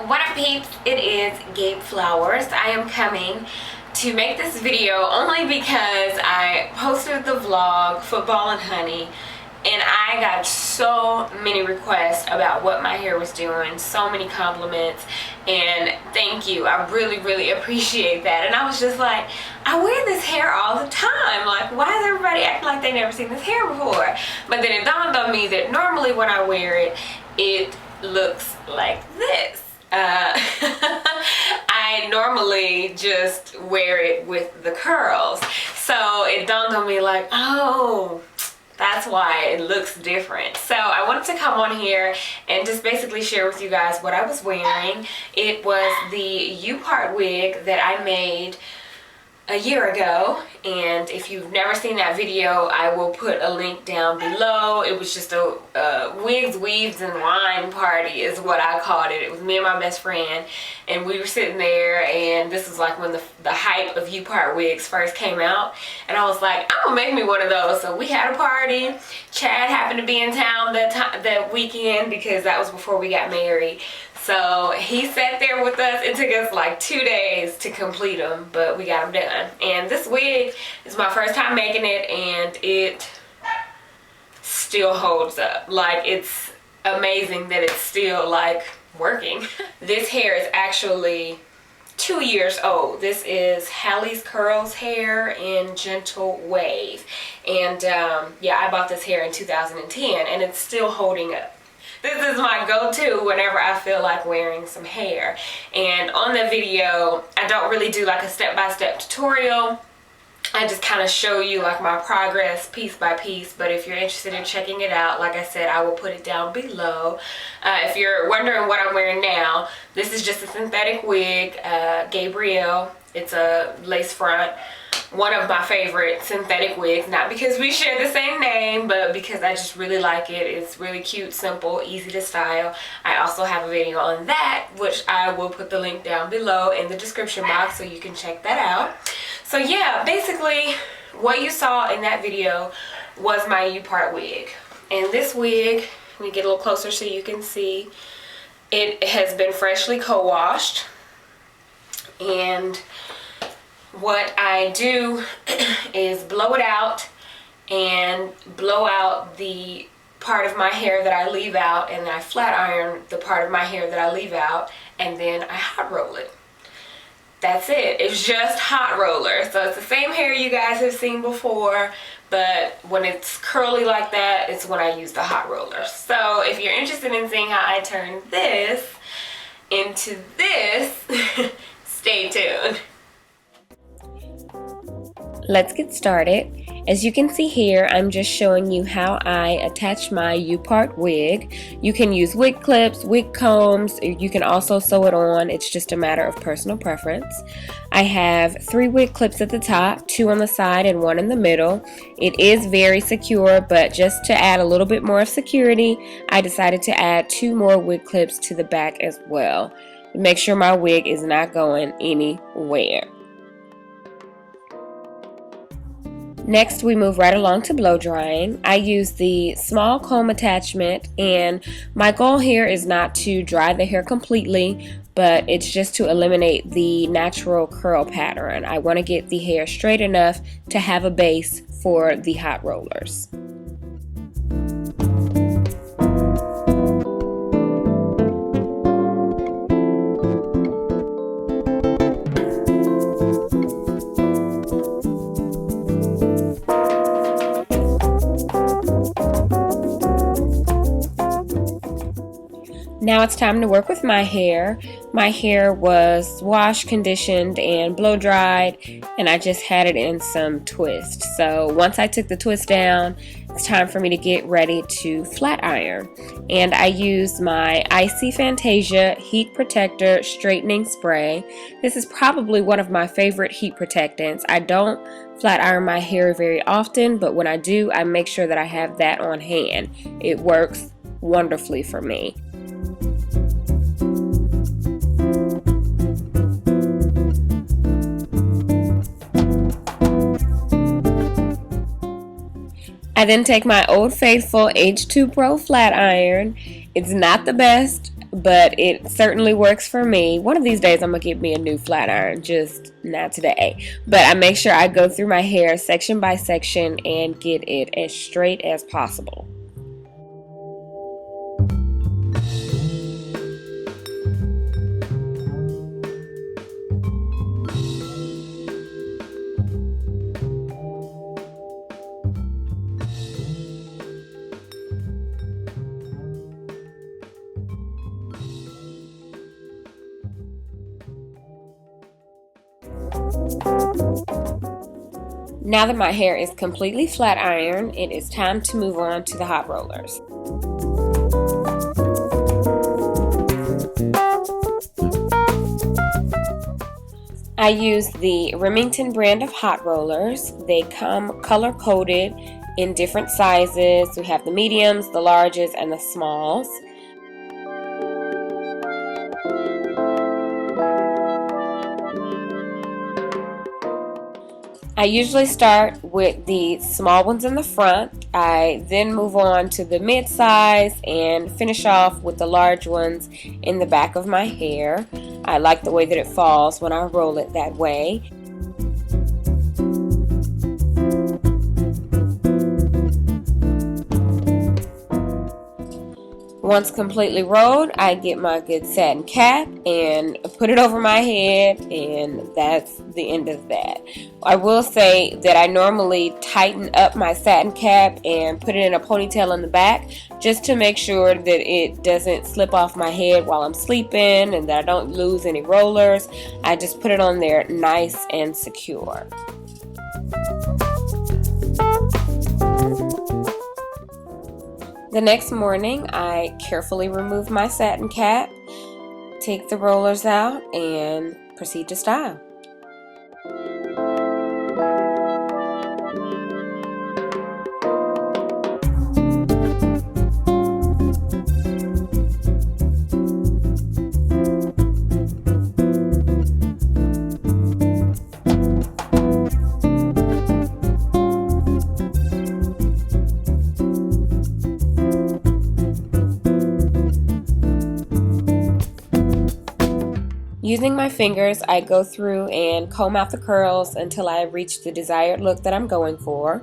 What up peeps, it is GabeFlowers. I am coming to make this video only because I posted the vlog, Football and Honey, and I got so many requests about what my hair was doing, so many compliments, and thank you. I really appreciate that. And I was just like, I wear this hair all the time. Like, why is everybody acting like they never seen this hair before? But then it dawned on me that normally when I wear it, it looks like this. I normally just wear it with the curls, so it dawned on me like, oh, that's why it looks different. So I wanted to come on here and just basically share with you guys what I was wearing. It was the U-Part wig that I made a year ago, and if you've never seen that video, I will put a link down below. It was just a wigs, weaves, and wine party is what I called it. It was me and my best friend, and we were sitting there, and this was like when the hype of U-Part wigs first came out, and I was like, I'm gonna make me one of those. So we had a party. Chad happened to be in town that weekend because that was before we got married. So he sat there with us. It took us like 2 days to complete them, but we got them done. And this wig is my first time making it, and it still holds up. Like, it's amazing that it's still like working. This hair is actually 2 years old. This is Halley's Curls hair in Gentle Wave. And yeah, I bought this hair in 2010, and it's still holding up. This is my go-to whenever I feel like wearing some hair. And on the video, I don't really do like a step-by-step tutorial. I just kind of show you like my progress piece by piece. But if you're interested in checking it out, like I said, I will put it down below. If you're wondering what I'm wearing now, this is just a synthetic wig, Gabrielle. It's a lace front. One of my favorite synthetic wigs, not because we share the same name, but because I just really like it. It's really cute, simple, easy to style. I also have a video on that, which I will put the link down below in the description box so you can check that out. So yeah, basically what you saw in that video was my U-Part wig. And this wig, let me get a little closer so you can see, it has been freshly co-washed. And what I do is blow it out and blow out the part of my hair that I leave out, and then I flat iron the part of my hair that I leave out, and then I hot roll it. That's it. It's just hot roller. So it's the same hair you guys have seen before, but when it's curly like that, it's when I use the hot roller. So if you're interested in seeing how I turn this into this, stay tuned. Let's get started. As you can see here, I'm just showing you how I attach my U-Part wig. You can use wig clips, wig combs, you can also sew it on. It's just a matter of personal preference. I have 3 wig clips at the top, 2 on the side and 1 in the middle. It is very secure, but just to add a little bit more security, I decided to add 2 more wig clips to the back as well. Make sure my wig is not going anywhere. Next, we move right along to blow drying. I use the small comb attachment, and my goal here is not to dry the hair completely, but it's just to eliminate the natural curl pattern. I want to get the hair straight enough to have a base for the hot rollers. Now it's time to work with my hair. My hair was washed, conditioned, and blow dried, and I just had it in some twist. So once I took the twist down, it's time for me to get ready to flat iron. And I used my Icy Fantasia Heat Protector Straightening Spray. This is probably one of my favorite heat protectants. I don't flat iron my hair very often, but when I do, I make sure that I have that on hand. It works wonderfully for me. I then take my Old Faithful H2 Pro flat iron. It's not the best, but it certainly works for me. One of these days I'm gonna get me a new flat iron, just not today. But I make sure I go through my hair section by section and get it as straight as possible. Now that my hair is completely flat ironed, it is time to move on to the hot rollers. I use the Remington brand of hot rollers. They come color coded in different sizes. We have the mediums, the larges, and the smalls. I usually start with the small ones in the front. I then move on to the mid-size and finish off with the large ones in the back of my hair. I like the way that it falls when I roll it that way. Once completely rolled, I get my good satin cap and put it over my head, and that's the end of that. I will say that I normally tighten up my satin cap and put it in a ponytail in the back just to make sure that it doesn't slip off my head while I'm sleeping and that I don't lose any rollers. I just put it on there nice and secure. The next morning, I carefully remove my satin cap, take the rollers out, and proceed to style. Using my fingers, I go through and comb out the curls until I reach the desired look that I'm going for.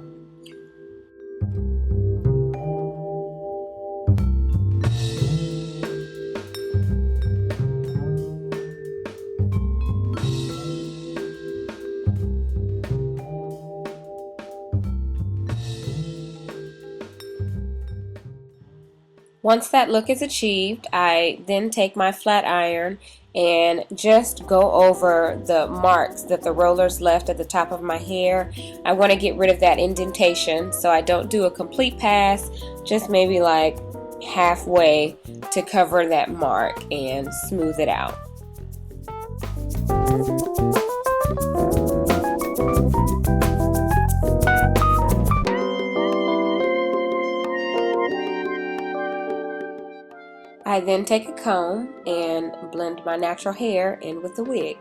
Once that look is achieved, I then take my flat iron and just go over the marks that the rollers left at the top of my hair. I want to get rid of that indentation, so I don't do a complete pass, just maybe like halfway to cover that mark and smooth it out. I then take a comb and blend my natural hair in with the wig.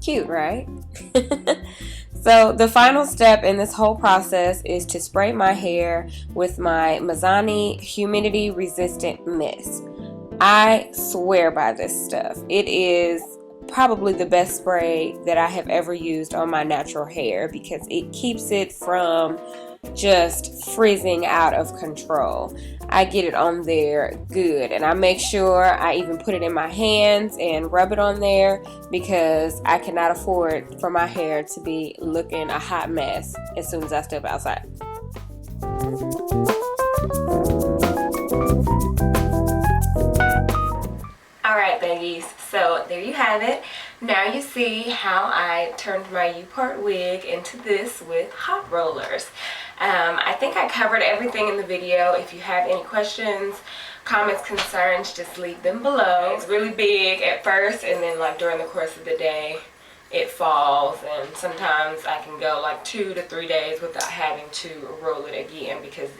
Cute, right? So the final step in this whole process is to spray my hair with my Mizani humidity resistant mist. I swear by this stuff. It is probably the best spray that I have ever used on my natural hair because it keeps it from just frizzing out of control. I get it on there good, and I make sure I even put it in my hands and rub it on there because I cannot afford for my hair to be looking a hot mess as soon as I step outside. Alright, babies, so there you have it. Now you see how I turned my U-Part wig into this with hot rollers. I think I covered everything in the video. If you have any questions, comments, concerns, just leave them below. It's really big at first, and then like during the course of the day it falls, and sometimes I can go like 2 to 3 days without having to roll it again because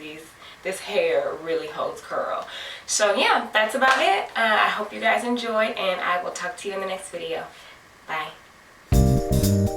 this hair really holds curl. So yeah, that's about it. I hope you guys enjoyed, and I will talk to you in the next video. Bye.